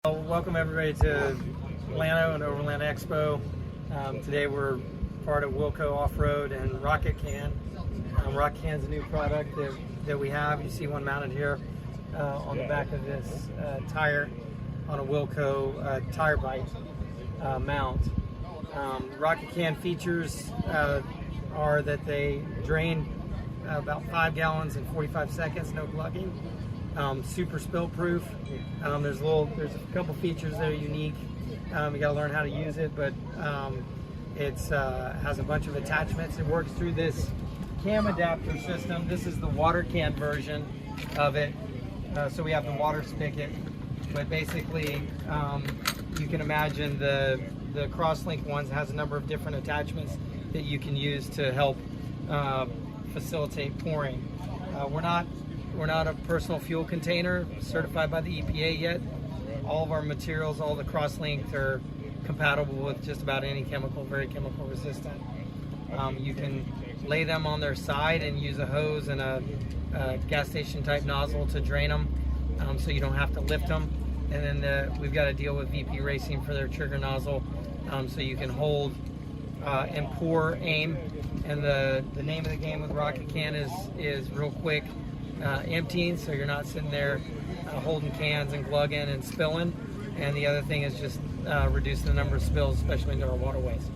Welcome everybody to Lano and Overland Expo. Today we're part of Wilco Off-Road and Rocket Can. Rocket Can's a new product that we have. You see one mounted here on the back of this tire on a Wilco tire bite mount. Rocket Can features are that they drain about 5 gallons in 45 seconds, no plugging. Super spill proof. There's a couple features that are unique. You got to learn how to use it, but it has a bunch of attachments. It works through this cam adapter system. This is the water can version of it. So we have the water spigot, but basically you can imagine the crosslink ones has a number of different attachments that you can use to help facilitate pouring. We're not a personal fuel container certified by the EPA yet. All of our materials, all the cross-links are compatible with just about any chemical, very chemical resistant. You can lay them on their side and use a hose and a gas station type nozzle to drain them, so you don't have to lift them. And then we've got a deal with VP Racing for their trigger nozzle, so you can hold and pour, aim. And the name of the game with Rocket Can is real quick emptying, so you're not sitting there holding cans and glugging and spilling. And the other thing is just reducing the number of spills, especially into our waterways.